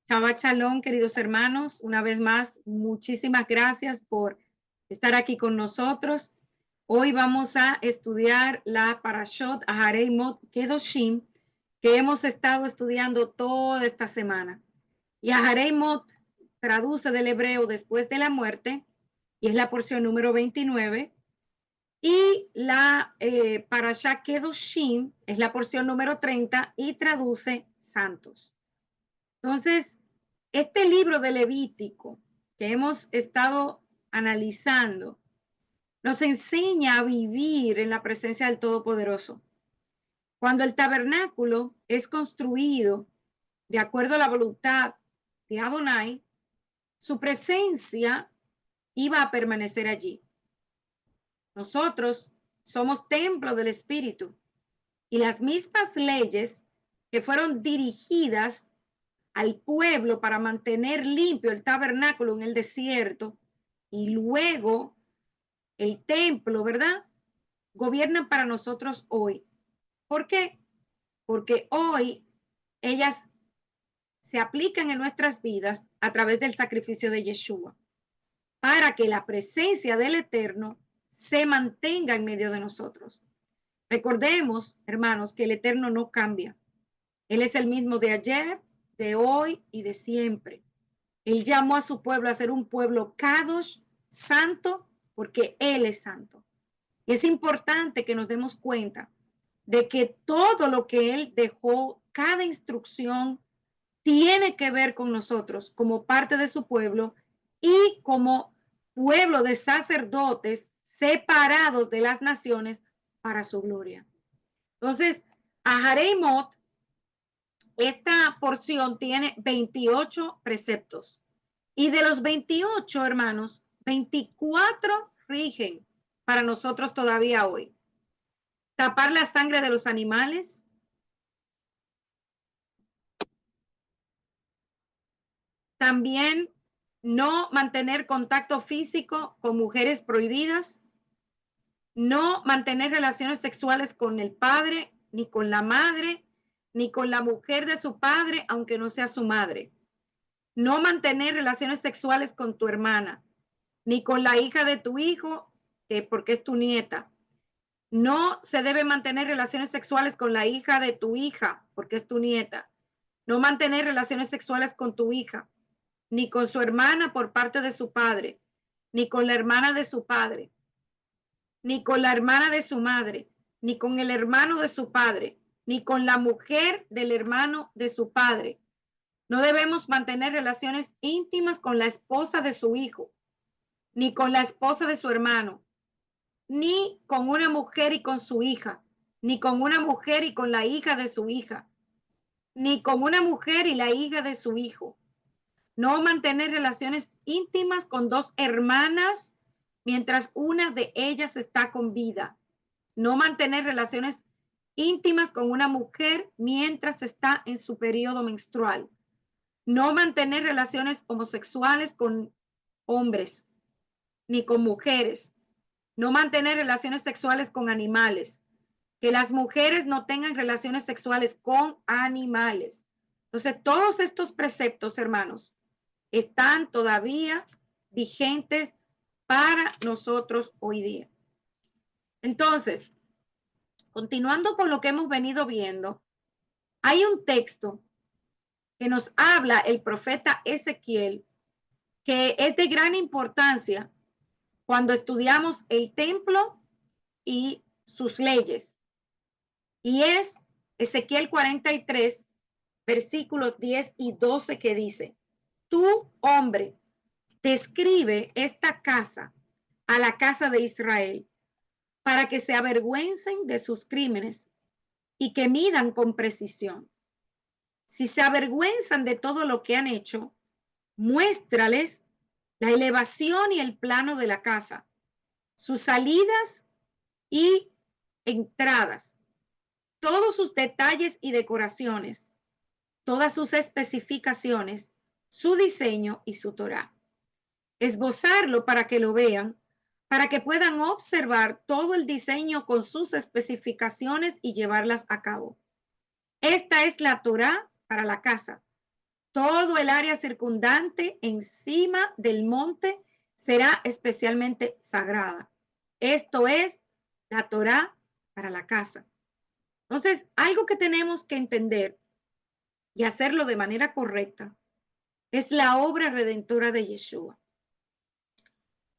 Shabbat Shalom, queridos hermanos. Una vez más, muchísimas gracias por estar aquí con nosotros. Hoy vamos a estudiar la Parashot Aharei Mot Kedoshim que hemos estado estudiando toda esta semana. Y Aharei Mot traduce del hebreo después de la muerte y es la porción número 29. Y la Parashá Kedoshim es la porción número 30 y traduce santos. Entonces, este libro de Levítico que hemos estado analizando nos enseña a vivir en la presencia del Todopoderoso. Cuando el tabernáculo es construido de acuerdo a la voluntad de Adonai, su presencia iba a permanecer allí. Nosotros somos templo del Espíritu y las mismas leyes que fueron dirigidas al pueblo para mantener limpio el tabernáculo en el desierto y luego el templo, ¿verdad? Gobiernan para nosotros hoy. ¿Por qué? Porque hoy ellas se aplican en nuestras vidas a través del sacrificio de Yeshua, para que la presencia del Eterno se mantenga en medio de nosotros. Recordemos, hermanos, que el Eterno no cambia. Él es el mismo de ayer, de hoy y de siempre. Él llamó a su pueblo a ser un pueblo kadosh, santo, porque Él es santo. Y es importante que nos demos cuenta de que todo lo que Él dejó, cada instrucción, tiene que ver con nosotros como parte de su pueblo y como pueblo de sacerdotes separados de las naciones para su gloria. Entonces, Aharei Mot, esta porción tiene 28 preceptos. Y de los 28, hermanos, 24 rigen para nosotros todavía hoy. Tapar la sangre de los animales. También no mantener contacto físico con mujeres prohibidas. No mantener relaciones sexuales con el padre, ni con la madre, ni con la mujer de su padre, aunque no sea su madre. No mantener relaciones sexuales con tu hermana, ni con la hija de tu hijo, porque es tu nieta. No se debe mantener relaciones sexuales con la hija de tu hija, porque es tu nieta. No mantener relaciones sexuales con tu hija, ni con su hermana por parte de su padre, ni con la hermana de su padre, ni con la hermana de su madre, ni con el hermano de su padre, ni con la mujer del hermano de su padre. No debemos mantener relaciones íntimas con la esposa de su hijo, ni con la esposa de su hermano, ni con una mujer y con su hija, ni con una mujer y con la hija de su hija, ni con una mujer y la hija de su hijo. No mantener relaciones íntimas con dos hermanas mientras una de ellas está con vida. No mantener relaciones íntimas con una mujer mientras está en su periodo menstrual. No mantener relaciones homosexuales con hombres ni con mujeres. No mantener relaciones sexuales con animales. Que las mujeres no tengan relaciones sexuales con animales. Entonces, todos estos preceptos, hermanos, están todavía vigentes para nosotros hoy día. Entonces, continuando con lo que hemos venido viendo, hay un texto que nos habla el profeta Ezequiel, que es de gran importancia cuando estudiamos el templo y sus leyes. Y es Ezequiel 43, versículos 10 y 12, que dice: tú, hombre, describe esta casa a la casa de Israel para que se avergüencen de sus crímenes y que midan con precisión. Si se avergüenzan de todo lo que han hecho, muéstrales la elevación y el plano de la casa, sus salidas y entradas, todos sus detalles y decoraciones, todas sus especificaciones, su diseño y su Torá. Esbozarlo para que lo vean, para que puedan observar todo el diseño con sus especificaciones y llevarlas a cabo. Esta es la Torá para la casa, Todo el área circundante encima del monte será especialmente sagrada. Esto es la Torá para la casa. Entonces, algo que tenemos que entender y hacerlo de manera correcta es la obra redentora de Yeshua.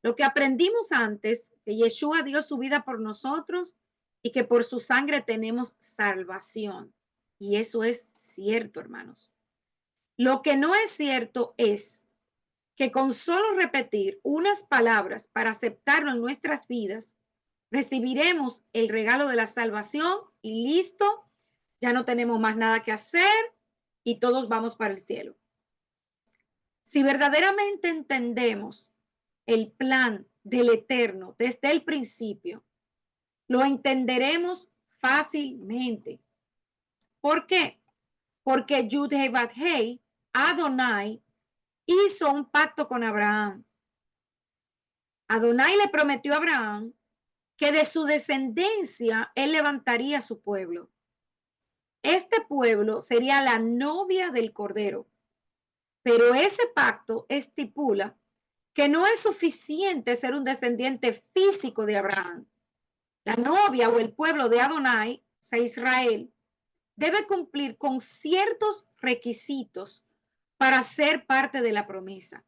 Lo que aprendimos antes, que Yeshua dio su vida por nosotros y que por su sangre tenemos salvación. Y eso es cierto, hermanos. Lo que no es cierto es que con solo repetir unas palabras para aceptarlo en nuestras vidas, recibiremos el regalo de la salvación y listo, ya no tenemos más nada que hacer y todos vamos para el cielo. Si verdaderamente entendemos el plan del Eterno desde el principio, lo entenderemos fácilmente. ¿Por qué? Porque Yud-Heh-Vav-Heh, Adonai, hizo un pacto con Abraham. Adonai le prometió a Abraham que de su descendencia él levantaría su pueblo. Este pueblo sería la novia del Cordero. Pero ese pacto estipula que no es suficiente ser un descendiente físico de Abraham. La novia o el pueblo de Adonai, o sea, Israel, debe cumplir con ciertos requisitos para ser parte de la promesa.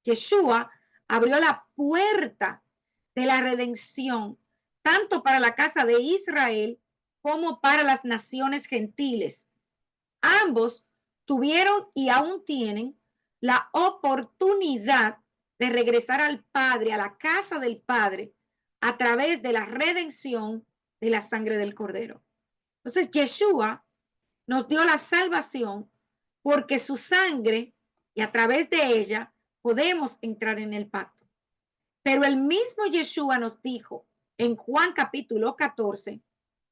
Yeshua abrió la puerta de la redención tanto para la casa de Israel como para las naciones gentiles. Ambos tuvieron y aún tienen la oportunidad de regresar al Padre, a la casa del Padre, a través de la redención de la sangre del Cordero. Entonces, Yeshua nos dio la salvación porque su sangre y a través de ella podemos entrar en el pacto. Pero el mismo Yeshua nos dijo en Juan capítulo 14,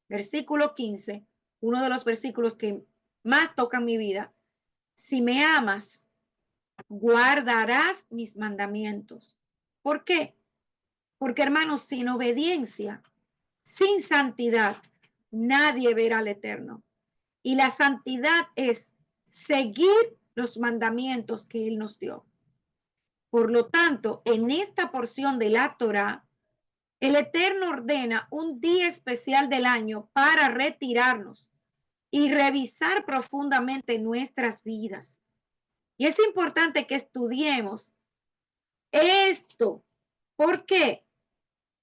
versículo 15, uno de los versículos que más tocan mi vida: si me amas, guardarás mis mandamientos. ¿Por qué? Porque, hermanos, sin obediencia, sin santidad, nadie verá al Eterno. Y la santidad es seguir los mandamientos que Él nos dio. Por lo tanto, en esta porción de la Torá, el Eterno ordena un día especial del año para retirarnos y revisar profundamente nuestras vidas. Y es importante que estudiemos esto. ¿Por qué?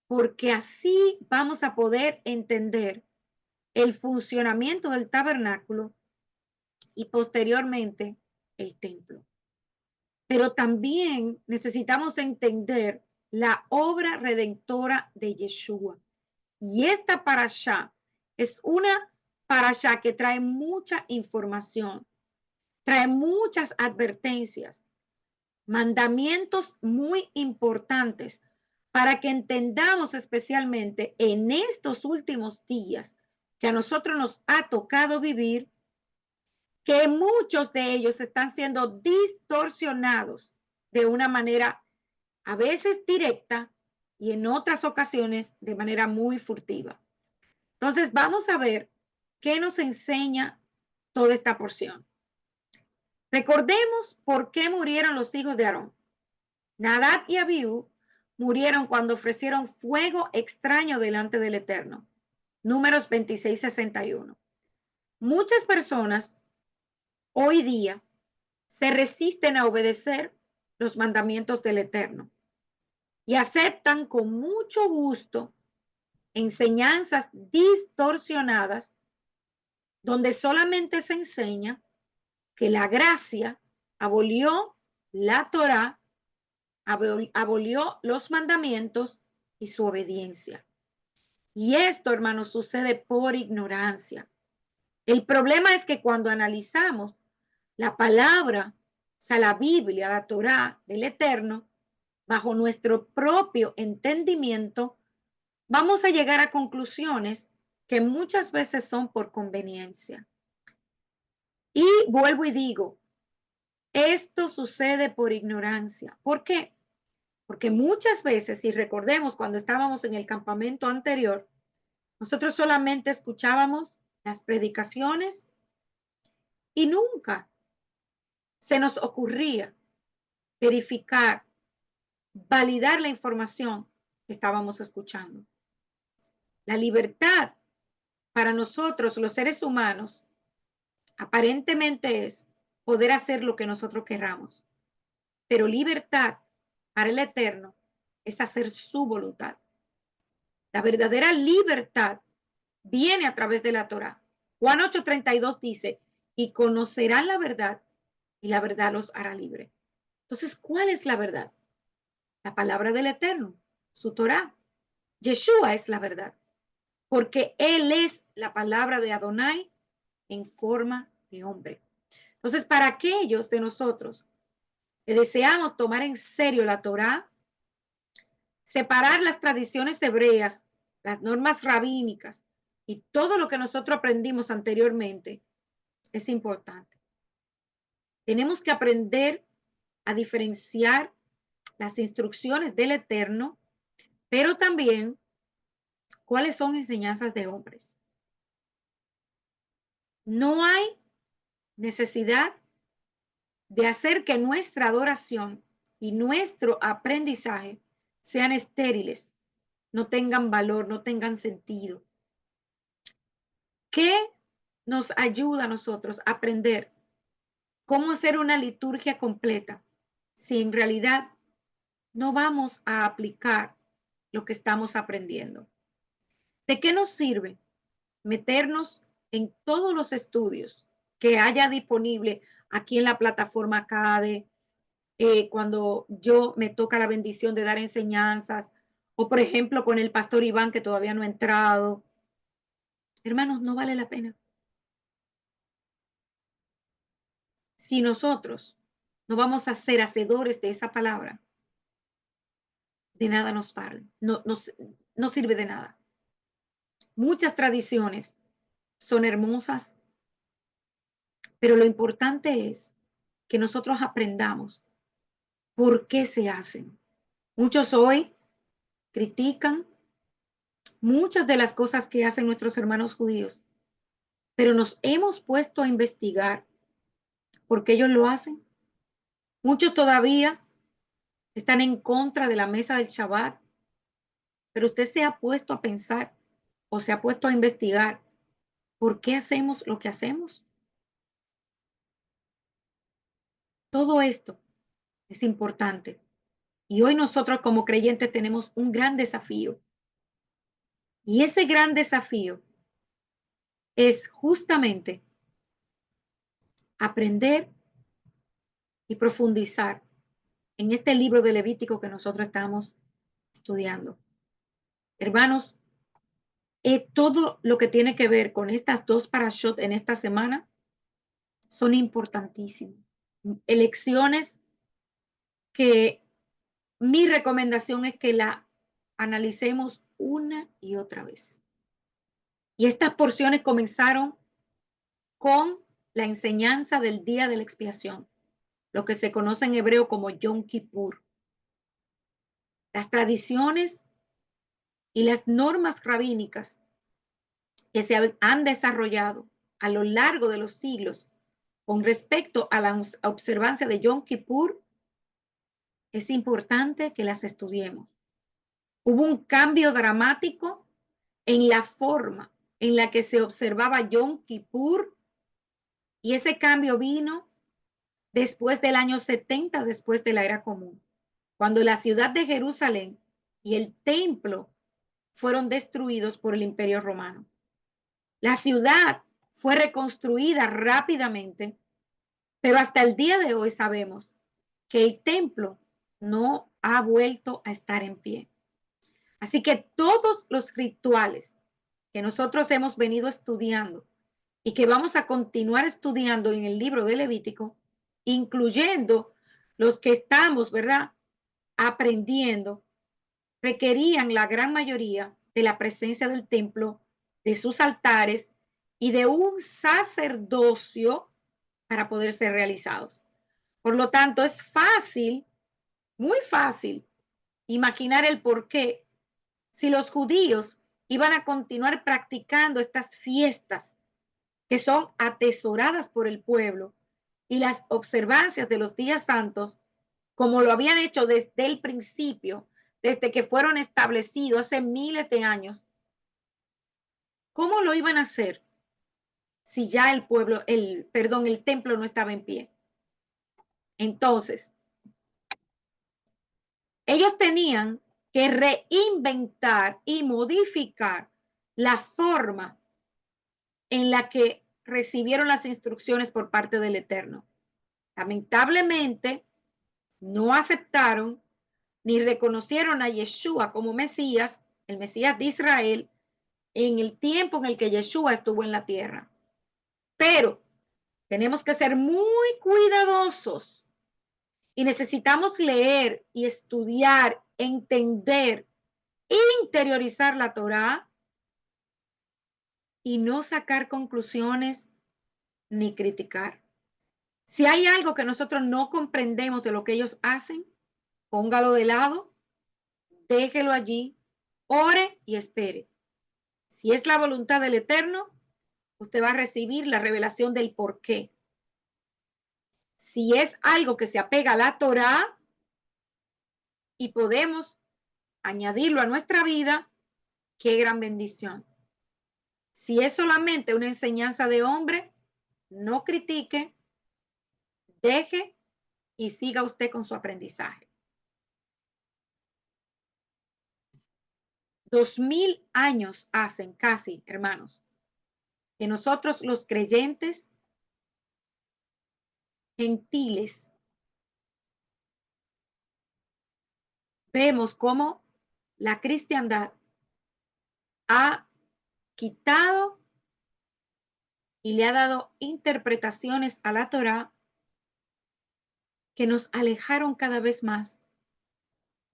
Porque así vamos a poder entender el funcionamiento del tabernáculo y posteriormente el templo. Pero también necesitamos entender la obra redentora de Yeshua. Y esta parashá es una parashá que trae mucha información, trae muchas advertencias, mandamientos muy importantes para que entendamos especialmente en estos últimos días que a nosotros nos ha tocado vivir, que muchos de ellos están siendo distorsionados de una manera a veces directa y en otras ocasiones de manera muy furtiva. Entonces vamos a ver qué nos enseña toda esta porción. Recordemos por qué murieron los hijos de Aarón. Nadab y Abiú murieron cuando ofrecieron fuego extraño delante del Eterno. Números 26:61. Muchas personas hoy día se resisten a obedecer los mandamientos del Eterno y aceptan con mucho gusto enseñanzas distorsionadas donde solamente se enseña que la gracia abolió la Torá, abolió los mandamientos y su obediencia. Y esto, hermanos, sucede por ignorancia. El problema es que cuando analizamos la palabra, o sea, la Biblia, la Torá del Eterno, bajo nuestro propio entendimiento, vamos a llegar a conclusiones que muchas veces son por conveniencia. Y vuelvo y digo, esto sucede por ignorancia. ¿Por qué? Porque muchas veces, si recordemos cuando estábamos en el campamento anterior, nosotros solamente escuchábamos las predicaciones y nunca se nos ocurría verificar, validar la información que estábamos escuchando. La libertad para nosotros, los seres humanos, aparentemente es poder hacer lo que nosotros querramos, pero libertad para el Eterno es hacer su voluntad. La verdadera libertad viene a través de la Torá. Juan 8:32 dice, y conocerán la verdad y la verdad los hará libre. Entonces, ¿cuál es la verdad? La palabra del Eterno, su Torá. Yeshua es la verdad, porque Él es la palabra de Adonai en forma de hombre. Entonces, para aquellos de nosotros que deseamos tomar en serio la Torá, separar las tradiciones hebreas, las normas rabínicas y todo lo que nosotros aprendimos anteriormente, es importante. Tenemos que aprender a diferenciar las instrucciones del Eterno, pero también cuáles son enseñanzas de hombres. No hay necesidad de hacer que nuestra adoración y nuestro aprendizaje sean estériles, no tengan valor, no tengan sentido. ¿Qué nos ayuda a nosotros a aprender cómo hacer una liturgia completa si en realidad no vamos a aplicar lo que estamos aprendiendo? ¿De qué nos sirve meternos en todos los estudios que haya disponible aquí en la plataforma CADE, cuando yo me toca la bendición de dar enseñanzas, o por ejemplo con el pastor Iván que todavía no ha entrado? Hermanos, no vale la pena. Si nosotros no vamos a ser hacedores de esa palabra, de nada nos vale, no sirve de nada. Muchas tradiciones son hermosas, pero lo importante es que nosotros aprendamos por qué se hacen. Muchos hoy critican muchas de las cosas que hacen nuestros hermanos judíos, pero nos hemos puesto a investigar por qué ellos lo hacen. Muchos todavía están en contra de la mesa del Shabbat, pero usted se ha puesto a pensar o se ha puesto a investigar por qué hacemos lo que hacemos. Todo esto es importante. Y hoy nosotros como creyentes tenemos un gran desafío. Y ese gran desafío es justamente aprender y profundizar en este libro de Levítico que nosotros estamos estudiando. Hermanos, todo lo que tiene que ver con estas dos parashot en esta semana son importantísimos. Elecciones que mi recomendación es que la analicemos una y otra vez. Y estas porciones comenzaron con la enseñanza del día de la expiación, lo que se conoce en hebreo como Yom Kippur. Las tradiciones y las normas rabínicas que se han desarrollado a lo largo de los siglos con respecto a la observancia de Yom Kippur, es importante que las estudiemos. Hubo un cambio dramático en la forma en la que se observaba Yom Kippur, y ese cambio vino después del año 70 después de la era común, cuando la ciudad de Jerusalén y el templo fueron destruidos por el Imperio Romano. La ciudad fue reconstruida rápidamente, pero hasta el día de hoy sabemos que el templo no ha vuelto a estar en pie. Así que todos los rituales que nosotros hemos venido estudiando y que vamos a continuar estudiando en el libro de Levítico, incluyendo los que estamos, ¿verdad?, aprendiendo, requerían la gran mayoría de la presencia del templo, de sus altares y de un sacerdocio para poder ser realizados. Por lo tanto, es fácil, muy fácil, imaginar el por qué, si los judíos iban a continuar practicando estas fiestas que son atesoradas por el pueblo, y las observancias de los días santos, como lo habían hecho desde el principio, desde que fueron establecidos hace miles de años, ¿cómo lo iban a hacer si ya el templo no estaba en pie? Entonces, ellos tenían que reinventar y modificar la forma en la que recibieron las instrucciones por parte del Eterno. Lamentablemente, no aceptaron ni reconocieron a Yeshua como Mesías, el Mesías de Israel, en el tiempo en el que Yeshua estuvo en la tierra. Pero tenemos que ser muy cuidadosos y necesitamos leer y estudiar, entender, interiorizar la Torá y no sacar conclusiones ni criticar. Si hay algo que nosotros no comprendemos de lo que ellos hacen, póngalo de lado, déjelo allí, ore y espere. Si es la voluntad del Eterno, usted va a recibir la revelación del por qué. Si es algo que se apega a la Torá y podemos añadirlo a nuestra vida, qué gran bendición. Si es solamente una enseñanza de hombre, no critique, deje y siga usted con su aprendizaje. 2000 años hacen casi, hermanos, que nosotros los creyentes gentiles vemos cómo la cristiandad ha quitado y le ha dado interpretaciones a la Torá que nos alejaron cada vez más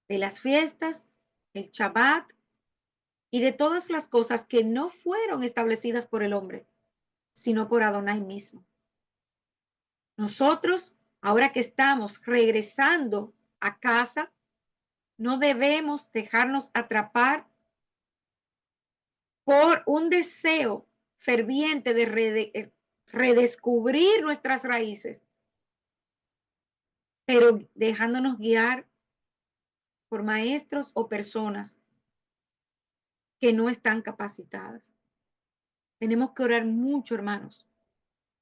de las fiestas, el Shabbat y de todas las cosas que no fueron establecidas por el hombre, sino por Adonai mismo. Nosotros, ahora que estamos regresando a casa, no debemos dejarnos atrapar por un deseo ferviente de redescubrir nuestras raíces, pero dejándonos guiar por maestros o personas que no están capacitadas. Tenemos que orar mucho, hermanos,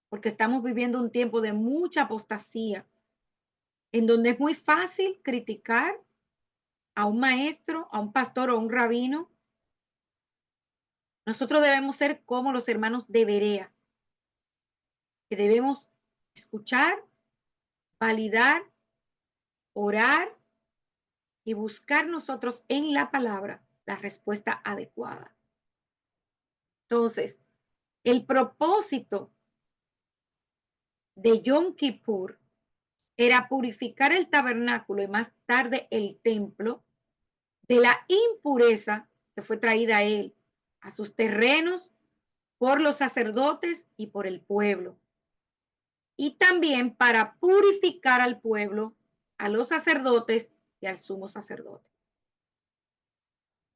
porque estamos viviendo un tiempo de mucha apostasía, en donde es muy fácil criticar a un maestro, a un pastor o a un rabino. Nosotros debemos ser como los hermanos de Berea, que debemos escuchar, validar, orar y buscar nosotros en la palabra la respuesta adecuada. Entonces, el propósito de Yom Kippur era purificar el tabernáculo y más tarde el templo de la impureza que fue traída a él, a sus terrenos, por los sacerdotes y por el pueblo. Y también para purificar al pueblo, a los sacerdotes y al sumo sacerdote.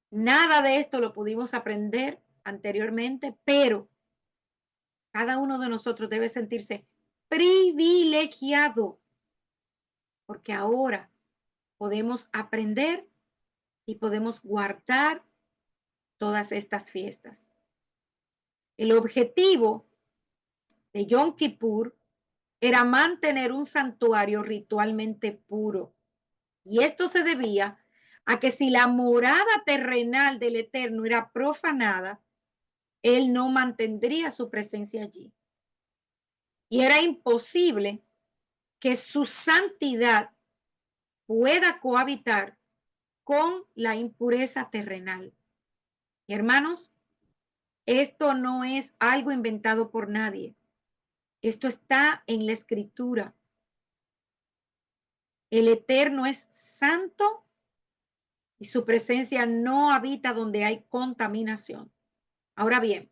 Nada de esto lo pudimos aprender anteriormente, pero cada uno de nosotros debe sentirse privilegiado, porque ahora podemos aprender y podemos guardar todas estas fiestas. El objetivo de Yom Kippur era mantener un santuario ritualmente puro. Y esto se debía a que si la morada terrenal del Eterno era profanada, él no mantendría su presencia allí. Y era imposible que su santidad pueda cohabitar con la impureza terrenal. Y hermanos, esto no es algo inventado por nadie. Esto está en la escritura. El Eterno es santo y su presencia no habita donde hay contaminación. Ahora bien,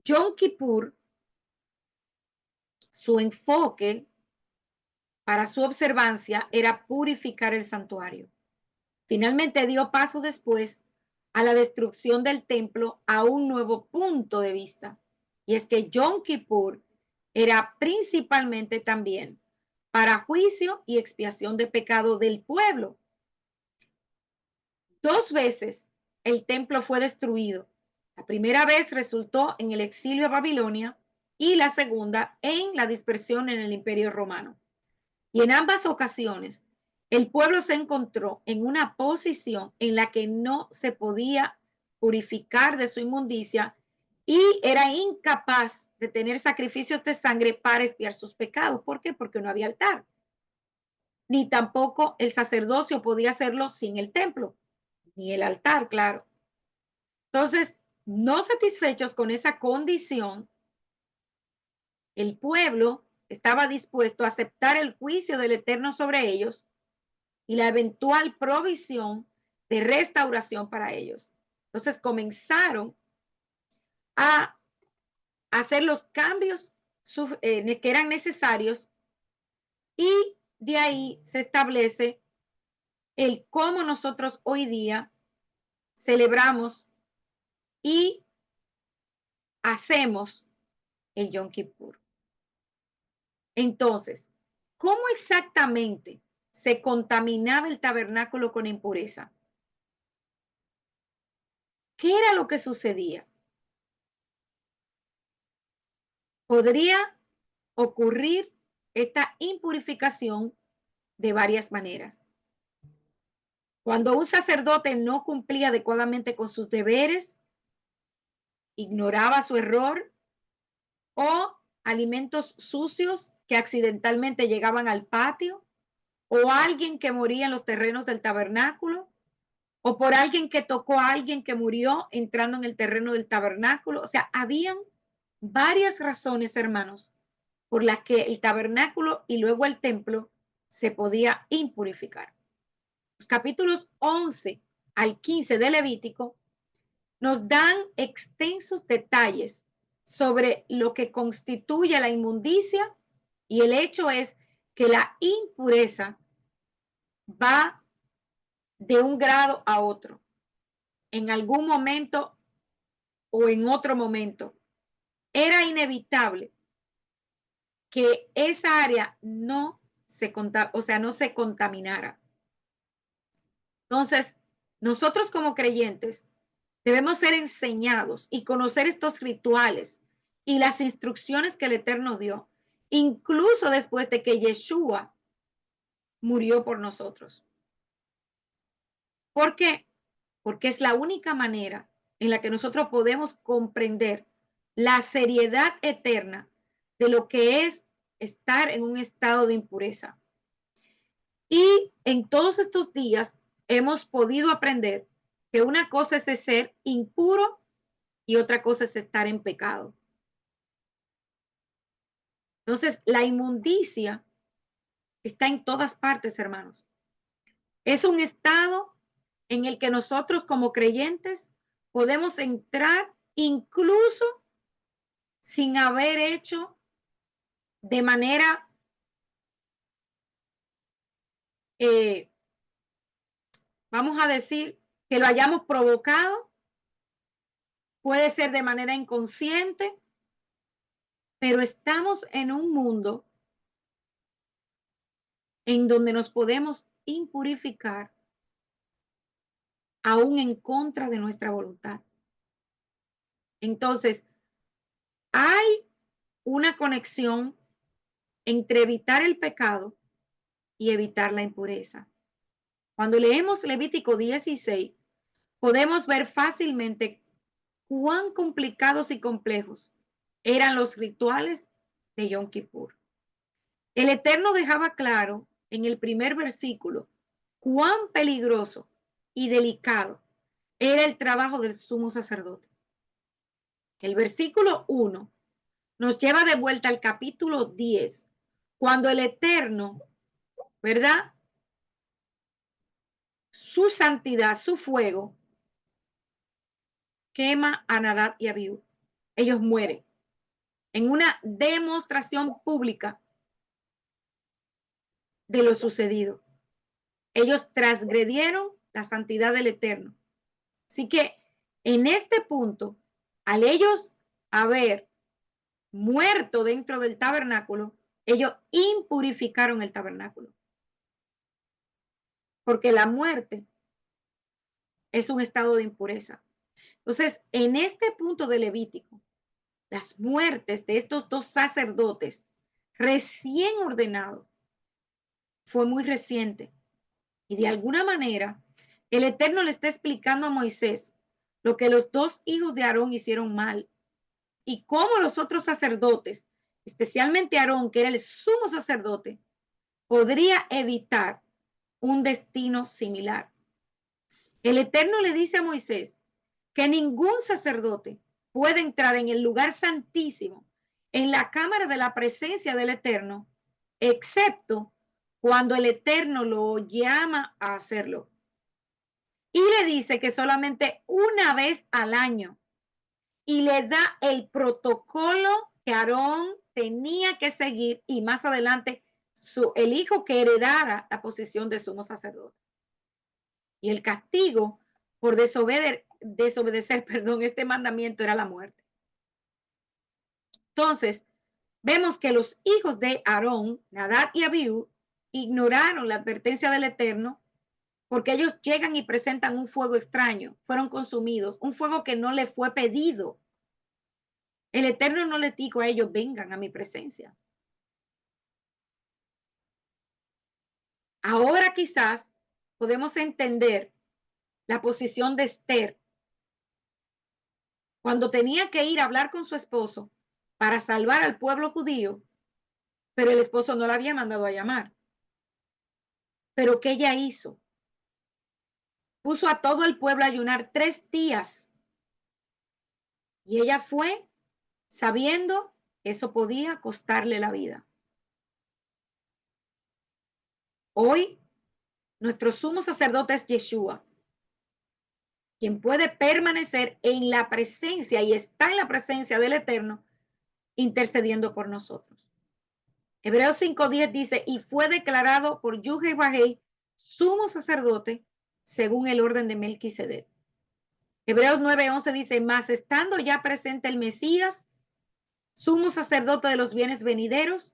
Yom Kippur, su enfoque para su observancia era purificar el santuario. Finalmente dio paso después a la destrucción del templo a un nuevo punto de vista. Y es que Yom Kippur era principalmente también para juicio y expiación de pecado del pueblo. 2 veces el templo fue destruido. La primera vez resultó en el exilio a Babilonia y la segunda en la dispersión en el Imperio Romano. Y en ambas ocasiones, el pueblo se encontró en una posición en la que no se podía purificar de su inmundicia y era incapaz de tener sacrificios de sangre para expiar sus pecados. ¿Por qué? Porque no había altar. Ni tampoco el sacerdocio podía hacerlo sin el templo, ni el altar, claro. Entonces, no satisfechos con esa condición, el pueblo estaba dispuesto a aceptar el juicio del Eterno sobre ellos y la eventual provisión de restauración para ellos. Entonces comenzaron a hacer los cambios que eran necesarios y de ahí se establece el cómo nosotros hoy día celebramos y hacemos el Yom Kippur. Entonces, ¿cómo exactamente se contaminaba el tabernáculo con impureza? ¿Qué era lo que sucedía? Podría ocurrir esta impurificación de varias maneras. Cuando un sacerdote no cumplía adecuadamente con sus deberes, ignoraba su error o alimentos sucios que accidentalmente llegaban al patio, o alguien que moría en los terrenos del tabernáculo, o por alguien que tocó a alguien que murió entrando en el terreno del tabernáculo. O sea, habían varias razones, hermanos, por las que el tabernáculo y luego el templo se podía impurificar. Los capítulos 11 al 15 de Levítico nos dan extensos detalles sobre lo que constituye la inmundicia, y el hecho es que la impureza va de un grado a otro, en algún momento o en otro momento. Era inevitable que esa área no se contaminara. Entonces, nosotros como creyentes debemos ser enseñados y conocer estos rituales y las instrucciones que el Eterno dio, incluso después de que Yeshua murió por nosotros. ¿Por qué? Porque es la única manera en la que nosotros podemos comprender la seriedad eterna de lo que es estar en un estado de impureza. Y en todos estos días hemos podido aprender que una cosa es ser impuro y otra cosa es estar en pecado. Entonces, la inmundicia está en todas partes, hermanos. Es un estado en el que nosotros como creyentes podemos entrar incluso sin haber hecho de manera vamos a decir que lo hayamos provocado, puede ser de manera inconsciente, pero estamos en un mundo en donde nos podemos impurificar aún en contra de nuestra voluntad. Entonces, hay una conexión entre evitar el pecado y evitar la impureza. Cuando leemos Levítico 16, podemos ver fácilmente cuán complicados y complejos eran los rituales de Yom Kippur. El Eterno dejaba claro en el primer versículo cuán peligroso y delicado era el trabajo del sumo sacerdote. El versículo 1 nos lleva de vuelta al capítulo 10, cuando el Eterno, ¿verdad? Su santidad, su fuego, quema a Nadab y Abiú. Ellos mueren en una demostración pública de lo sucedido. Ellos transgredieron la santidad del Eterno. Así que en este punto, al ellos haber muerto dentro del tabernáculo, ellos impurificaron el tabernáculo. Porque la muerte es un estado de impureza. Entonces, en este punto de Levítico, las muertes de estos dos sacerdotes recién ordenados fue muy reciente. Y de alguna manera, el Eterno le está explicando a Moisés lo que los dos hijos de Aarón hicieron mal y cómo los otros sacerdotes, especialmente Aarón, que era el sumo sacerdote, podría evitar un destino similar. El Eterno le dice a Moisés que ningún sacerdote puede entrar en el lugar santísimo, en la cámara de la presencia del Eterno, excepto cuando el Eterno lo llama a hacerlo. Y le dice que solamente una vez al año, y le da el protocolo que Aarón tenía que seguir, y más adelante el hijo que heredara la posición de sumo sacerdote. Y el castigo por desobedecer este mandamiento era la muerte. Entonces, vemos que los hijos de Aarón, Nadab y Abiú, ignoraron la advertencia del Eterno porque ellos llegan y presentan un fuego extraño, fueron consumidos, un fuego que no le fue pedido. El Eterno no les dijo a ellos, vengan a mi presencia. Ahora quizás podemos entender la posición de Esther cuando tenía que ir a hablar con su esposo para salvar al pueblo judío, pero el esposo no la había mandado a llamar. Pero ¿qué ella hizo? Puso a todo el pueblo a ayunar 3 días. Y ella fue sabiendo que eso podía costarle la vida. Hoy, nuestro sumo sacerdote es Yeshua, quien puede permanecer en la presencia y está en la presencia del Eterno, intercediendo por nosotros. Hebreos 5:10 dice, y fue declarado por Yuhei Bajei sumo sacerdote según el orden de Melquisedec. Hebreos 9:11 dice, mas estando ya presente el Mesías, sumo sacerdote de los bienes venideros,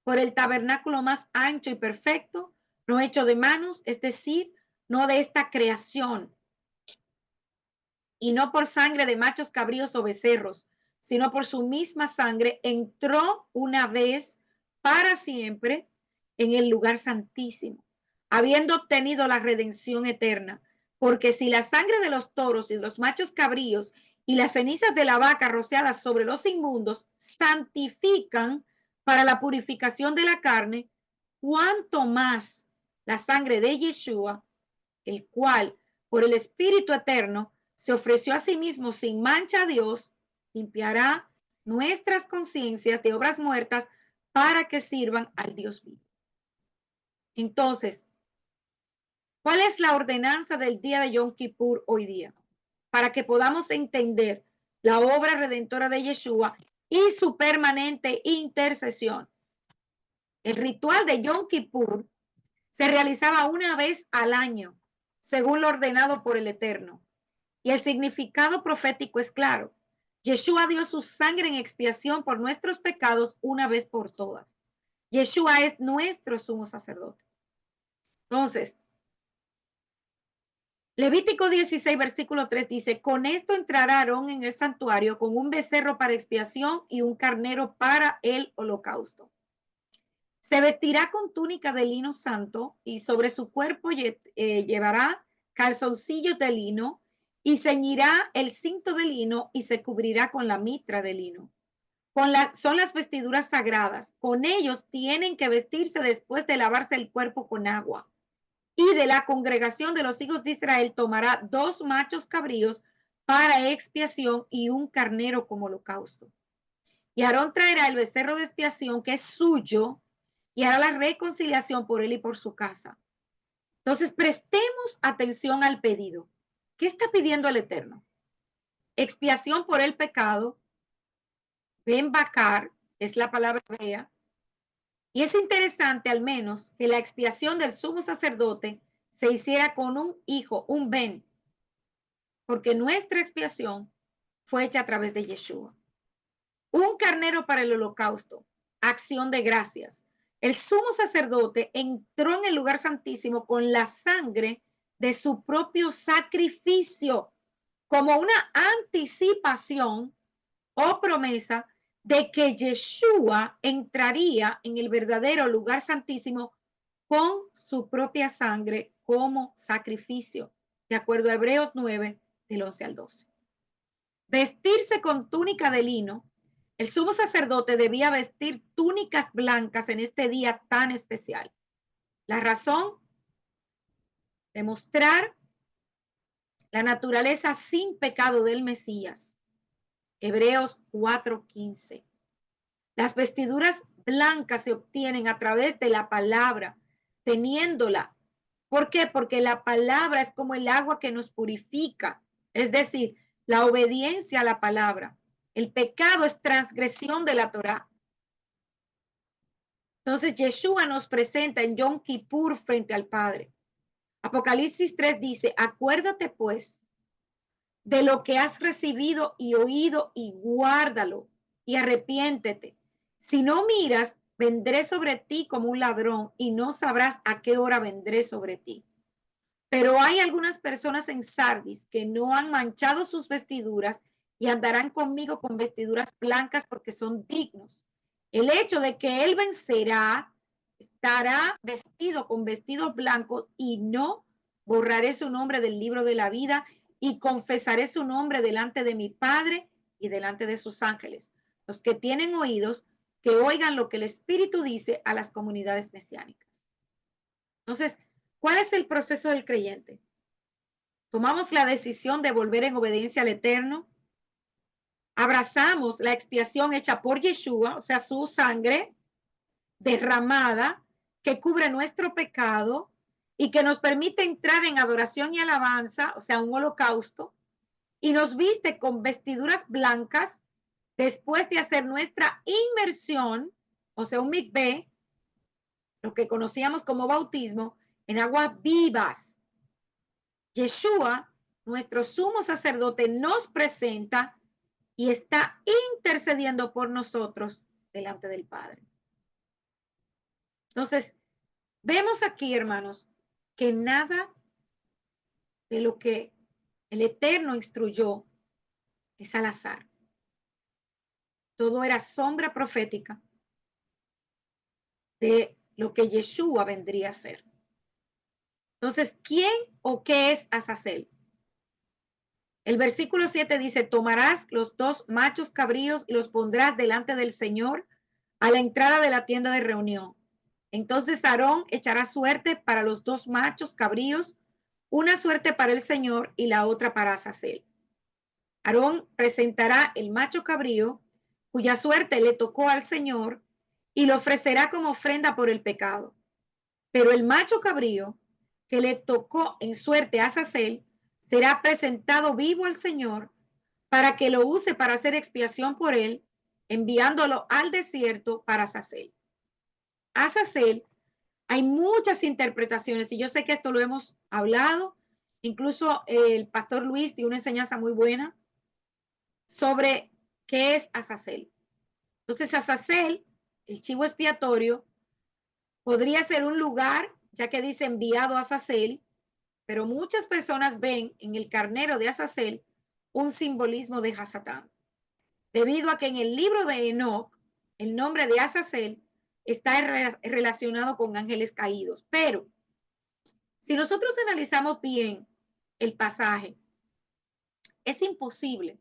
por el tabernáculo más ancho y perfecto, no hecho de manos, es decir, no de esta creación, y no por sangre de machos cabríos o becerros, sino por su misma sangre, entró una vez para siempre en el lugar santísimo, habiendo obtenido la redención eterna. Porque si la sangre de los toros y de los machos cabríos y las cenizas de la vaca rociadas sobre los inmundos santifican para la purificación de la carne, cuánto más la sangre de Yeshua, el cual por el Espíritu Eterno se ofreció a sí mismo sin mancha a Dios, limpiará nuestras conciencias de obras muertas para que sirvan al Dios vivo. Entonces, ¿cuál es la ordenanza del día de Yom Kippur hoy día? Para que podamos entender la obra redentora de Yeshua y su permanente intercesión. El ritual de Yom Kippur se realizaba una vez al año, según lo ordenado por el Eterno. Y el significado profético es claro. Yeshua dio su sangre en expiación por nuestros pecados una vez por todas. Yeshua es nuestro sumo sacerdote. Entonces, Levítico 16, versículo 3 dice, con esto entrará Aarón en el santuario con un becerro para expiación y un carnero para el holocausto. Se vestirá con túnica de lino santo y sobre su cuerpo llevará calzoncillos de lino y ceñirá el cinto de lino y se cubrirá con la mitra de lino. Son las vestiduras sagradas. Con ellos tienen que vestirse después de lavarse el cuerpo con agua. Y de la congregación de los hijos de Israel tomará 2 machos cabríos para expiación y un carnero como holocausto. Y Aarón traerá el becerro de expiación que es suyo y hará la reconciliación por él y por su casa. Entonces, prestemos atención al pedido. ¿Qué está pidiendo el Eterno? Expiación por el pecado. Ben Bakar es la palabra hebrea. Y es interesante al menos que la expiación del sumo sacerdote se hiciera con un hijo, un Ben, porque nuestra expiación fue hecha a través de Yeshua. un carnero para el holocausto, acción de gracias. El sumo sacerdote entró en el lugar santísimo con la sangre de su propio sacrificio, como una anticipación o promesa de que Yeshua entraría en el verdadero lugar santísimo con su propia sangre como sacrificio, de acuerdo a Hebreos 9, del 11 al 12. Vestirse con túnica de lino. El sumo sacerdote debía vestir túnicas blancas en este día tan especial. La razón, demostrar la naturaleza sin pecado del Mesías. Hebreos 4:15. Las vestiduras blancas se obtienen a través de la palabra, teniéndola. ¿Por qué? Porque la palabra es como el agua que nos purifica, es decir, la obediencia a la palabra. El pecado es transgresión de la Torá. Entonces, Yeshua nos presenta en Yom Kippur frente al Padre. Apocalipsis 3 dice, acuérdate pues de lo que has recibido y oído y guárdalo y arrepiéntete. Si no miras, vendré sobre ti como un ladrón y no sabrás a qué hora vendré sobre ti. Pero hay algunas personas en Sardis que no han manchado sus vestiduras y andarán conmigo con vestiduras blancas porque son dignos. El hecho de que él vencerá, estará vestido con vestidos blancos y no borraré su nombre del libro de la vida y confesaré su nombre delante de mi Padre y delante de sus ángeles. Los que tienen oídos, que oigan lo que el Espíritu dice a las comunidades mesiánicas. Entonces, ¿cuál es el proceso del creyente? Tomamos la decisión de volver en obediencia al Eterno. Abrazamos la expiación hecha por Yeshua, o sea, su sangre derramada que cubre nuestro pecado y que nos permite entrar en adoración y alabanza, o sea, un holocausto, y nos viste con vestiduras blancas después de hacer nuestra inmersión, o sea, un mikveh, lo que conocíamos como bautismo, en aguas vivas. Yeshua, nuestro sumo sacerdote, nos presenta y está intercediendo por nosotros delante del Padre. Entonces, vemos aquí, hermanos, que nada de lo que el Eterno instruyó es al azar. Todo era sombra profética de lo que Yeshua vendría a ser. Entonces, ¿quién o qué es Azazel? El versículo 7 dice, tomarás los dos machos cabríos y los pondrás delante del Señor a la entrada de la tienda de reunión. Entonces Aarón echará suerte para los dos machos cabríos, una suerte para el Señor y la otra para Azazel. Aarón presentará el macho cabrío, cuya suerte le tocó al Señor, y lo ofrecerá como ofrenda por el pecado. Pero el macho cabrío que le tocó en suerte a Azazel será presentado vivo al Señor para que lo use para hacer expiación por él, enviándolo al desierto para Azazel. Azazel, hay muchas interpretaciones y yo sé que esto lo hemos hablado, incluso el pastor Luis dio una enseñanza muy buena sobre qué es Azazel. Entonces, Azazel, el chivo expiatorio, podría ser un lugar, ya que dice enviado a Azazel, pero muchas personas ven en el carnero de Azazel un simbolismo de Hasatán, debido a que en el libro de Enoch, el nombre de Azazel está relacionado con ángeles caídos. Pero si nosotros analizamos bien el pasaje, es imposible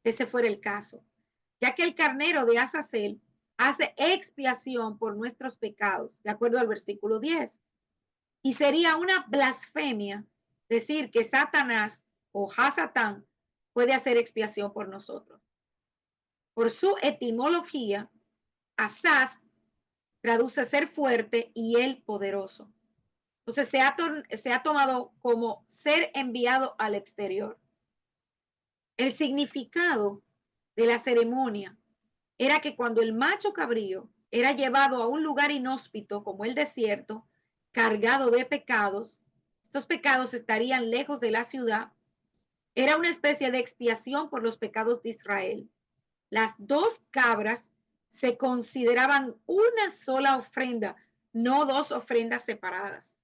que ese fuera el caso, ya que el carnero de Azazel hace expiación por nuestros pecados, de acuerdo al versículo 10. Y sería una blasfemia decir que Satanás o Hasatán puede hacer expiación por nosotros. Por su etimología, Asaz traduce ser fuerte y el poderoso. Entonces se ha tomado como ser enviado al exterior. El significado de la ceremonia era que cuando el macho cabrío era llevado a un lugar inhóspito como el desierto, cargado de pecados, estos pecados estarían lejos de la ciudad, era una especie de expiación por los pecados de Israel. Las dos cabras se consideraban una sola ofrenda, no dos ofrendas separadas.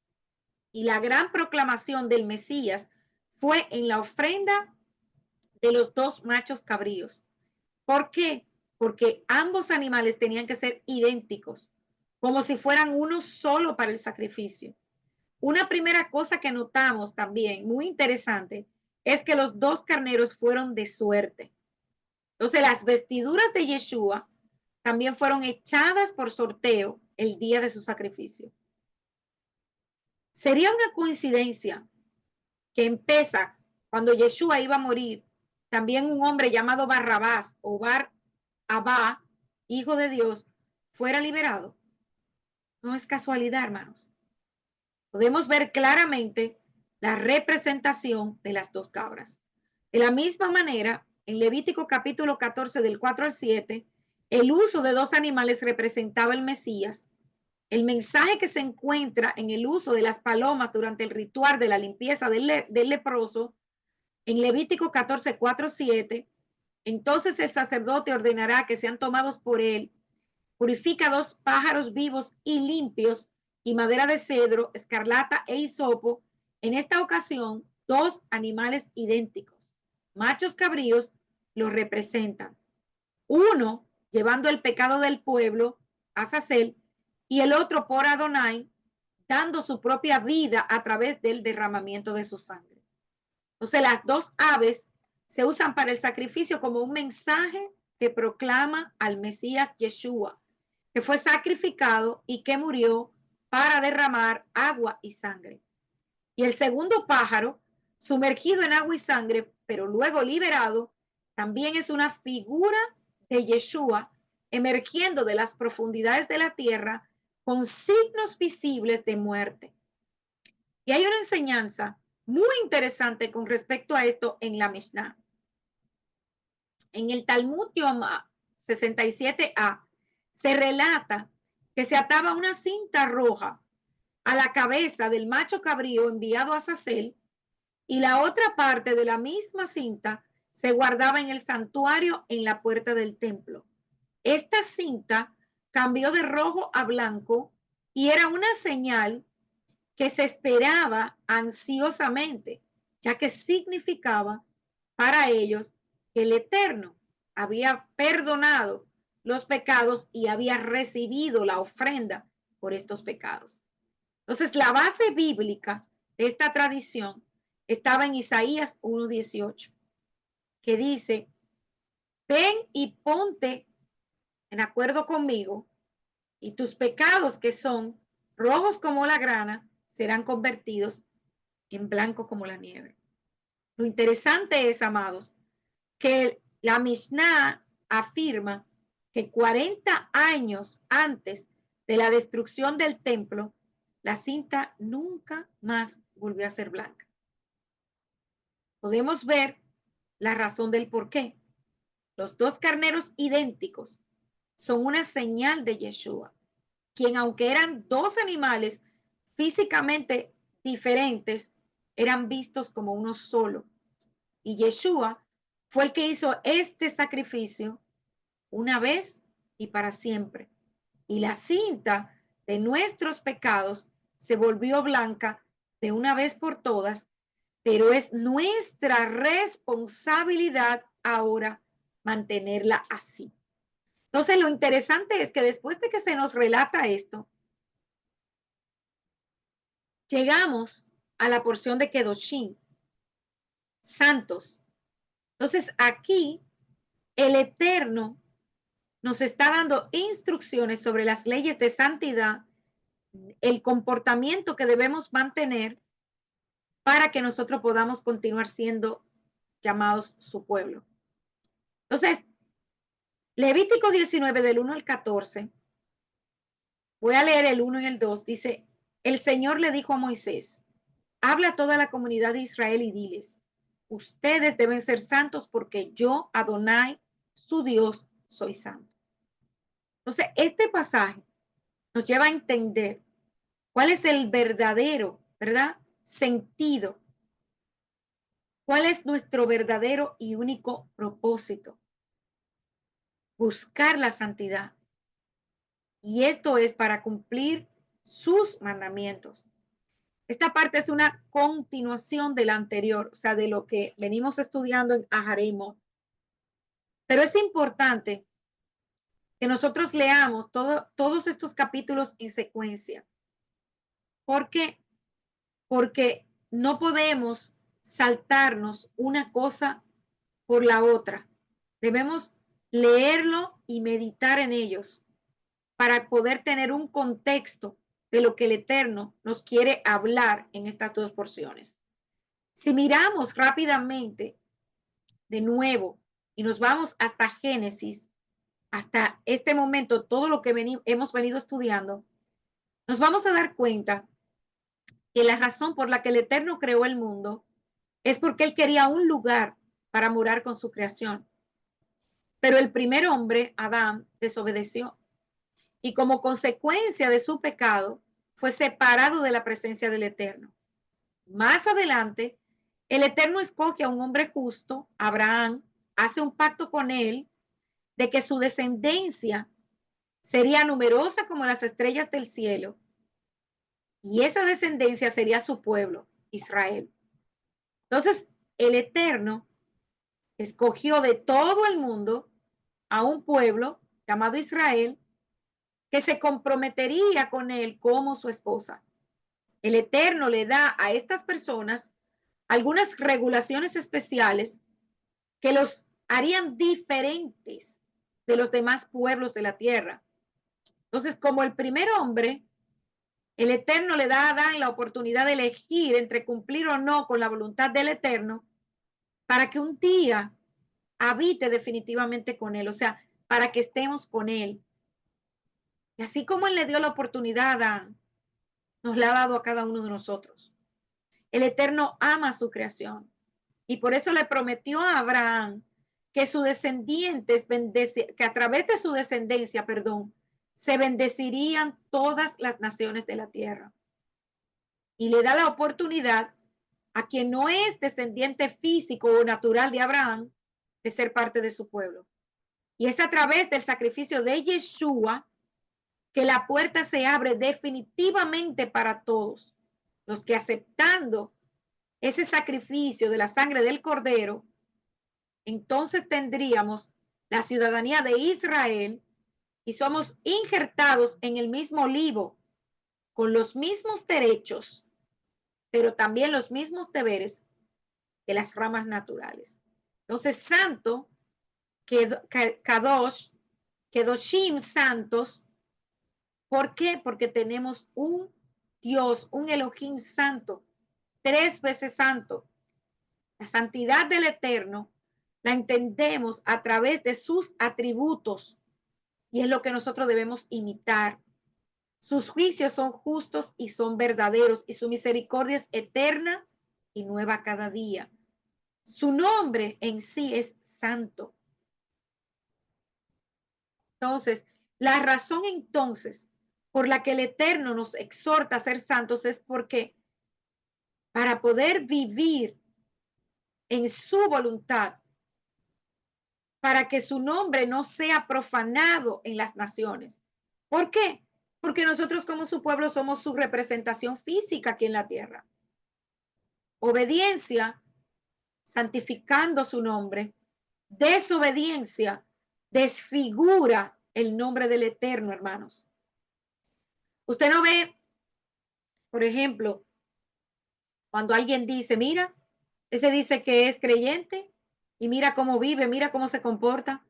Y la gran proclamación del Mesías fue en la ofrenda de los dos machos cabríos. ¿Por qué? Porque ambos animales tenían que ser idénticos, como si fueran uno solo para el sacrificio. Una primera cosa que notamos también, muy interesante, es que los dos carneros fueron de suerte. Entonces, las vestiduras de Yeshua también fueron echadas por sorteo el día de su sacrificio. Sería una coincidencia que en Pesach, cuando Yeshua iba a morir, también un hombre llamado Barrabás o Bar Abba, hijo de Dios, fuera liberado. No es casualidad, hermanos. Podemos ver claramente la representación de las dos cabras. De la misma manera, en Levítico capítulo 14 del 4 al 7, el uso de dos animales representaba el Mesías. El mensaje que se encuentra en el uso de las palomas durante el ritual de la limpieza del leproso, en Levítico 14, 4, 7, entonces el sacerdote ordenará que sean tomados por él, purifica dos pájaros vivos y limpios y madera de cedro, escarlata e hisopo, en esta ocasión dos animales idénticos, machos cabríos, los representan. Uno llevando el pecado del pueblo, Azazel, y el otro por Adonai, dando su propia vida a través del derramamiento de su sangre. Entonces las dos aves se usan para el sacrificio como un mensaje que proclama al Mesías Yeshua, que fue sacrificado y que murió para derramar agua y sangre. Y el segundo pájaro, sumergido en agua y sangre, pero luego liberado, también es una figura de Yeshua emergiendo de las profundidades de la tierra con signos visibles de muerte. Y hay una enseñanza muy interesante con respecto a esto en la Mishnah. En el Talmud Yoma 67a se relata que se ataba una cinta roja a la cabeza del macho cabrío enviado a Azazel y la otra parte de la misma cinta se guardaba en el santuario en la puerta del templo. Esta cinta cambió de rojo a blanco y era una señal que se esperaba ansiosamente, ya que significaba para ellos que el Eterno había perdonado los pecados y había recibido la ofrenda por estos pecados. Entonces, la base bíblica de esta tradición estaba en Isaías 1:18, que dice, ven y ponte en acuerdo conmigo, y tus pecados que son rojos como la grana serán convertidos en blanco como la nieve. Lo interesante es, amados, que la Mishnah afirma que 40 años antes de la destrucción del templo, la cinta nunca más volvió a ser blanca. Podemos ver la razón del por qué. Los dos carneros idénticos son una señal de Yeshua, quien aunque eran dos animales físicamente diferentes, eran vistos como uno solo. Y Yeshua fue el que hizo este sacrificio una vez y para siempre. Y la cinta de nuestros pecados se volvió blanca de una vez por todas, pero es nuestra responsabilidad ahora mantenerla así. Entonces, lo interesante es que después de que se nos relata esto, llegamos a la porción de Kedoshim, santos. Entonces, aquí el Eterno nos está dando instrucciones sobre las leyes de santidad, el comportamiento que debemos mantener para que nosotros podamos continuar siendo llamados su pueblo. Entonces, Levítico 19 del 1 al 14, voy a leer el 1 y el 2, dice, el Señor le dijo a Moisés, habla a toda la comunidad de Israel y diles, ustedes deben ser santos porque yo, Adonai, su Dios, soy santo. Entonces, este pasaje nos lleva a entender cuál es el verdadero, ¿verdad? Sentido. ¿Cuál es nuestro verdadero y único propósito? buscar la santidad. Y esto es para cumplir sus mandamientos. Esta parte es una continuación de la anterior, o sea, de lo que venimos estudiando en Aharimo. Pero es importante que nosotros leamos todos estos capítulos en secuencia. ¿Por qué? Porque no podemos saltarnos una cosa por la otra. Debemos leerlo y meditar en ellos para poder tener un contexto de lo que el Eterno nos quiere hablar en estas dos porciones. Si miramos rápidamente de nuevo y nos vamos hasta Génesis, hasta este momento, todo lo que hemos venido estudiando, nos vamos a dar cuenta que la razón por la que el Eterno creó el mundo es porque Él quería un lugar para morar con su creación. Pero el primer hombre, Adán, desobedeció y como consecuencia de su pecado fue separado de la presencia del Eterno. Más adelante, el Eterno escoge a un hombre justo, Abraham, hace un pacto con él de que su descendencia sería numerosa como las estrellas del cielo y esa descendencia sería su pueblo, Israel. Entonces, el Eterno escogió de todo el mundo a un pueblo llamado Israel que se comprometería con él como su esposa. El Eterno le da a estas personas algunas regulaciones especiales que los harían diferentes de los demás pueblos de la tierra. Entonces, como el primer hombre, el Eterno le da a Adán la oportunidad de elegir entre cumplir o no con la voluntad del Eterno para que un día habite definitivamente con él, o sea, para que estemos con él. Y así como él le dio la oportunidad a Adán, nos la ha dado a cada uno de nosotros. El Eterno ama su creación y por eso le prometió a Abraham que sus descendientes que a través de su descendencia, se bendecirían todas las naciones de la tierra. Y le da la oportunidad a quien no es descendiente físico o natural de Abraham de ser parte de su pueblo. Y es a través del sacrificio de Yeshua que la puerta se abre definitivamente para todos los que aceptando ese sacrificio de la sangre del cordero, entonces tendríamos la ciudadanía de Israel y somos injertados en el mismo olivo con los mismos derechos, pero también los mismos deberes que las ramas naturales. Entonces, santo, Kadosh, Kedoshim, santos. ¿Por qué? Porque tenemos un Dios, un Elohim santo, 3 veces santo. La santidad del Eterno la entendemos a través de sus atributos y es lo que nosotros debemos imitar. Sus juicios son justos y son verdaderos y su misericordia es eterna y nueva cada día. Su nombre en sí es santo. Entonces, la razón entonces por la que el Eterno nos exhorta a ser santos es porque para poder vivir en su voluntad, para que su nombre no sea profanado en las naciones. ¿Por qué? Porque nosotros como su pueblo somos su representación física aquí en la tierra. Obediencia, santificando su nombre. Desobediencia, desfigura el nombre del Eterno, hermanos. Usted no ve, por ejemplo, cuando alguien dice, mira, ese dice que es creyente y mira cómo vive, mira cómo se comporta.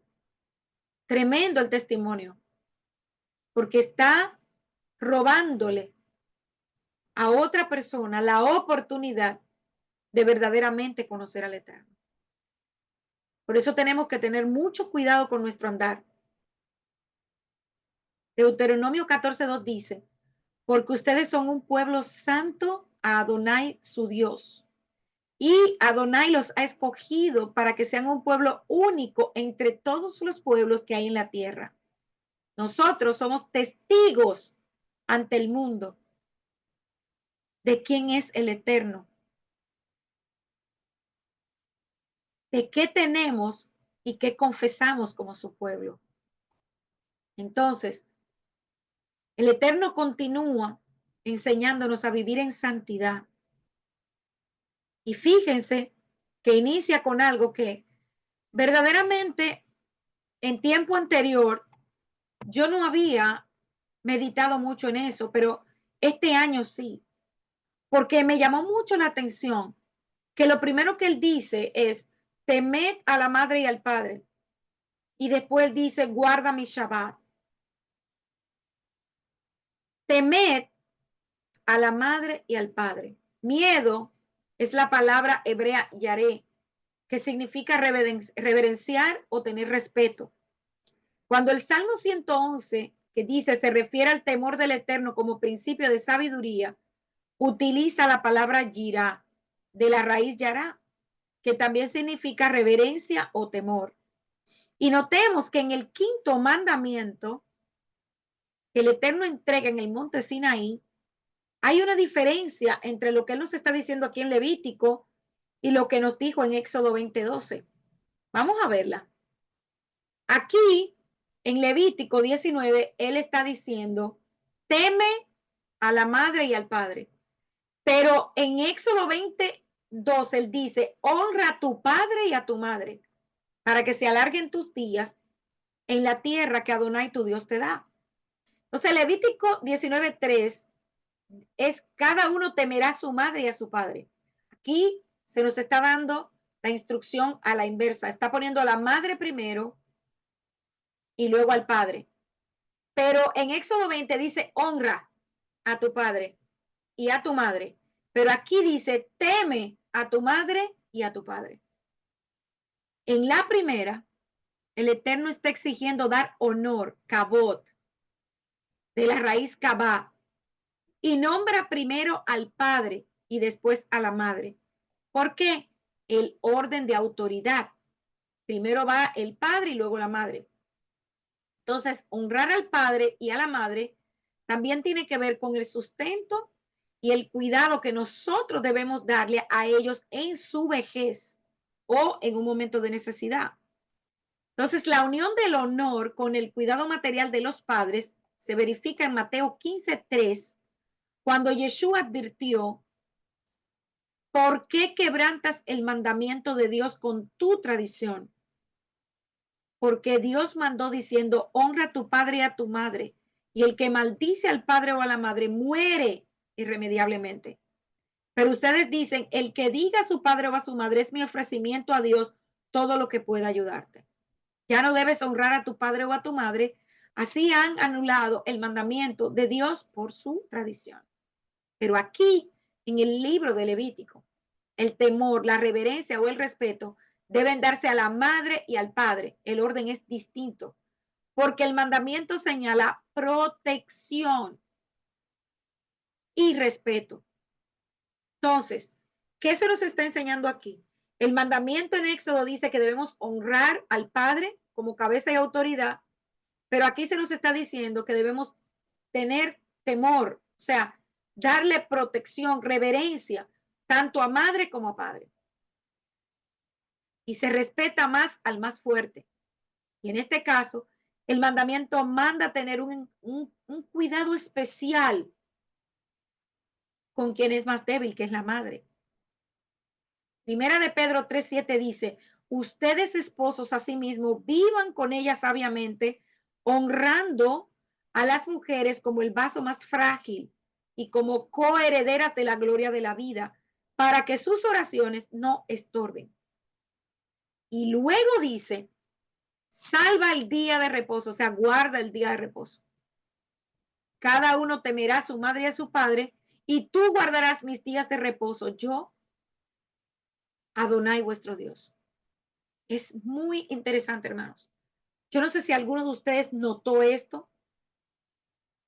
Tremendo el testimonio, porque está robándole a otra persona la oportunidad de verdaderamente conocer al Eterno. Por eso tenemos que tener mucho cuidado con nuestro andar. Deuteronomio 14:2 dice, porque ustedes son un pueblo santo a Adonai su Dios. Y Adonai los ha escogido para que sean un pueblo único entre todos los pueblos que hay en la tierra. Nosotros somos testigos ante el mundo de quién es el Eterno, de qué tenemos y qué confesamos como su pueblo. Entonces, el Eterno continúa enseñándonos a vivir en santidad. Y fíjense que inicia con algo que verdaderamente en tiempo anterior yo no había meditado mucho en eso, pero este año sí, porque me llamó mucho la atención que lo primero que él dice es, temed a la madre y al padre. Y después dice, guarda mi Shabbat. Temed a la madre y al padre. Miedo es la palabra hebrea yaré, que significa reverenciar o tener respeto. Cuando el Salmo 111, que dice, se refiere al temor del Eterno como principio de sabiduría, utiliza la palabra yirá, de la raíz yará, que también significa reverencia o temor. Y notemos que en el quinto mandamiento que el Eterno entrega en el monte Sinaí, hay una diferencia entre lo que él nos está diciendo aquí en Levítico y lo que nos dijo en Éxodo 20:12. Vamos a verla. Aquí, en Levítico 19, él está diciendo, teme a la madre y al padre. Pero en Éxodo 20:12, él dice, honra a tu padre y a tu madre, para que se alarguen tus días en la tierra que Adonai tu Dios te da. Entonces, Levítico 19:3 es cada uno temerá a su madre y a su padre. Aquí se nos está dando la instrucción a la inversa. Está poniendo a la madre primero y luego al padre. Pero en Éxodo 20 dice, honra a tu padre y a tu madre. Pero aquí dice, teme a tu madre y a tu padre. En la primera, el Eterno está exigiendo dar honor, kabod, de la raíz kabá, y nombra primero al padre y después a la madre. ¿Por qué? El orden de autoridad. Primero va el padre y luego la madre. Entonces, honrar al padre y a la madre también tiene que ver con el sustento y el cuidado que nosotros debemos darle a ellos en su vejez o en un momento de necesidad. Entonces, la unión del honor con el cuidado material de los padres se verifica en Mateo 15:3, cuando Yeshua advirtió, ¿por qué quebrantas el mandamiento de Dios con tu tradición? Porque Dios mandó diciendo, honra a tu padre y a tu madre, y el que maldice al padre o a la madre muere irremediablemente. Pero ustedes dicen, el que diga a su padre o a su madre es mi ofrecimiento a Dios, todo lo que pueda ayudarte. Ya no debes honrar a tu padre o a tu madre. Así han anulado el mandamiento de Dios por su tradición. Pero aquí, en el libro de Levítico, el temor, la reverencia o el respeto deben darse a la madre y al padre. El orden es distinto, porque el mandamiento señala protección y respeto. Entonces, ¿qué se nos está enseñando aquí? El mandamiento en Éxodo dice que debemos honrar al padre como cabeza y autoridad, pero aquí se nos está diciendo que debemos tener temor, o sea, darle protección, reverencia, tanto a madre como a padre. Y se respeta más al más fuerte. Y en este caso, el mandamiento manda tener un cuidado especial con quien es más débil, que es la madre. Primera de Pedro 3:7 dice, ustedes esposos asimismo vivan con ella sabiamente, honrando a las mujeres como el vaso más frágil y como coherederas de la gloria de la vida, para que sus oraciones no estorben. Y luego dice, salva el día de reposo, o sea, guarda el día de reposo. Cada uno temerá a su madre y a su padre, y tú guardarás mis días de reposo, yo, Adonai vuestro Dios. Es muy interesante, hermanos. Yo no sé si alguno de ustedes notó esto,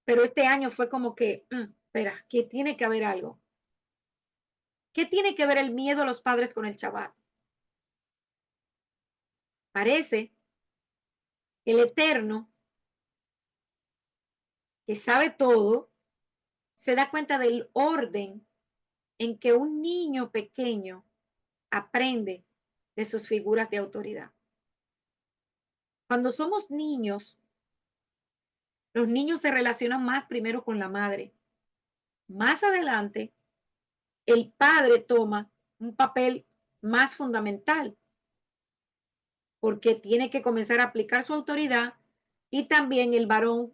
pero este año fue como que, espera, que tiene que haber algo. ¿Qué tiene que ver el miedo a los padres con el Shabbat? Parece que el Eterno, que sabe todo, se da cuenta del orden en que un niño pequeño aprende de sus figuras de autoridad. Cuando somos niños, Los niños se relacionan más primero con la madre. Más adelante, el padre toma un papel más fundamental porque tiene que comenzar a aplicar su autoridad y también el varón,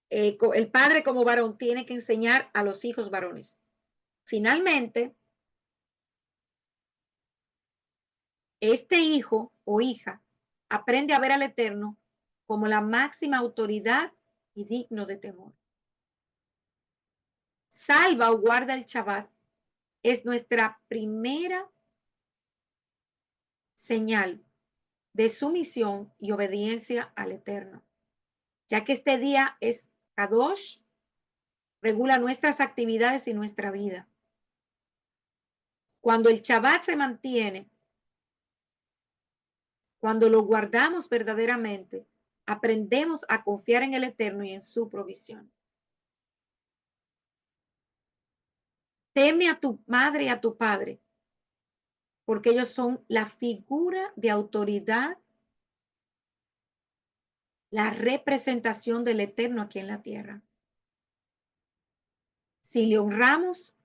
el padre como varón tiene que enseñar a los hijos varones. Finalmente, este hijo o hija aprende a ver al Eterno como la máxima autoridad y digno de temor. Salva o guarda el Shabbat es nuestra primera señal de sumisión y obediencia al Eterno, ya que este día es Kadosh, regula nuestras actividades y nuestra vida. Cuando el Shabbat se mantiene, cuando lo guardamos verdaderamente, aprendemos a confiar en el Eterno y en su provisión. Teme a tu madre y a tu padre, porque ellos son la figura de autoridad, la representación del Eterno aquí en la tierra. Si le honramos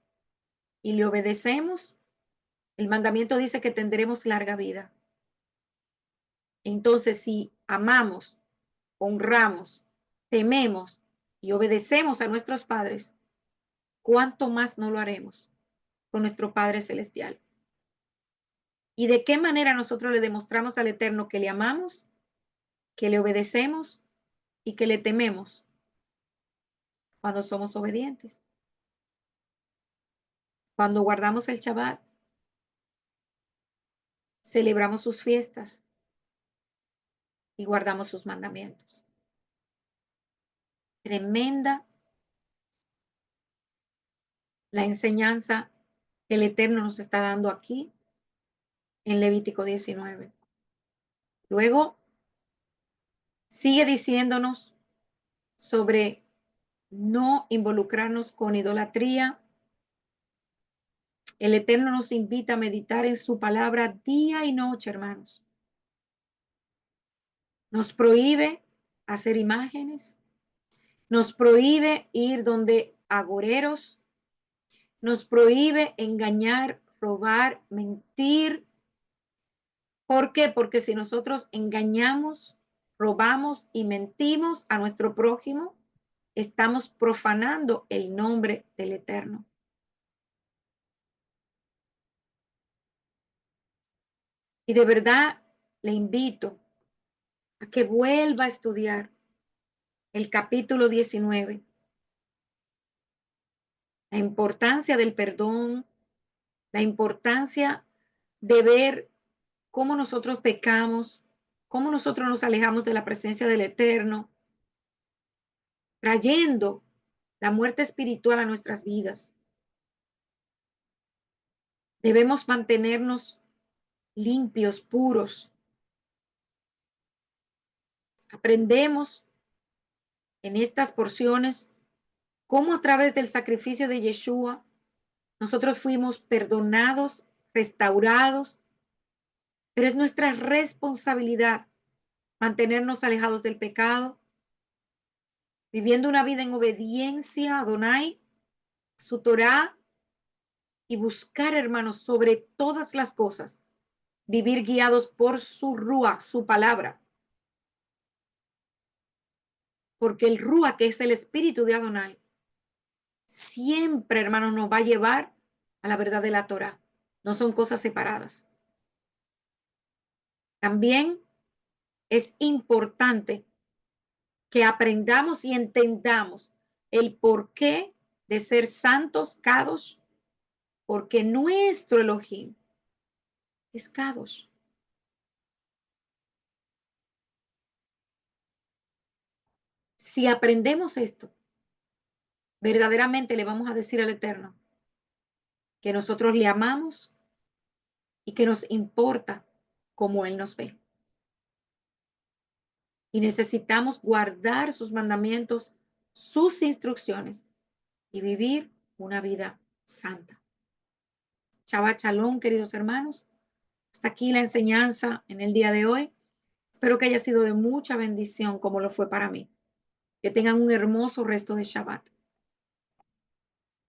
y le obedecemos, el mandamiento dice que tendremos larga vida. Entonces, si amamos, honramos, tememos y obedecemos a nuestros padres, ¿cuánto más no lo haremos con nuestro Padre Celestial? ¿Y de qué manera nosotros le demostramos al Eterno que le amamos, que le obedecemos y que le tememos? Cuando somos obedientes, cuando guardamos el Shabbat, celebramos sus fiestas y guardamos sus mandamientos. Tremenda la enseñanza que el Eterno nos está dando aquí en Levítico 19. Luego sigue diciéndonos sobre no involucrarnos con idolatría. El Eterno nos invita a meditar en su palabra día y noche, hermanos. Nos prohíbe hacer imágenes, nos prohíbe ir donde agoreros, nos prohíbe engañar, robar, mentir. ¿Por qué? Porque si nosotros engañamos, robamos y mentimos a nuestro prójimo, estamos profanando el nombre del Eterno. Y de verdad le invito a que vuelva a estudiar el capítulo 19, la importancia del perdón, la importancia de ver cómo nosotros pecamos, cómo nosotros nos alejamos de la presencia del Eterno, trayendo la muerte espiritual a nuestras vidas. Debemos mantenernos limpios, puros. Aprendemos en estas porciones cómo a través del sacrificio de Yeshua nosotros fuimos perdonados, restaurados, pero es nuestra responsabilidad mantenernos alejados del pecado, viviendo una vida en obediencia a Adonai, su Torá, y buscar, hermanos, sobre todas las cosas, vivir guiados por su Ruach, su palabra. Porque el Ruach, que es el espíritu de Adonai, siempre, hermanos, nos va a llevar a la verdad de la Torá. No son cosas separadas. También es importante que aprendamos y entendamos el porqué de ser santos, Kadosh, porque nuestro Elohim es Kadosh. Si aprendemos esto, verdaderamente le vamos a decir al Eterno que nosotros le amamos y que nos importa cómo Él nos ve. Y necesitamos guardar sus mandamientos, sus instrucciones y vivir una vida santa. Shabbat Shalom, queridos hermanos. Hasta aquí la enseñanza en el día de hoy. Espero que haya sido de mucha bendición como lo fue para mí. Que tengan un hermoso resto de Shabbat.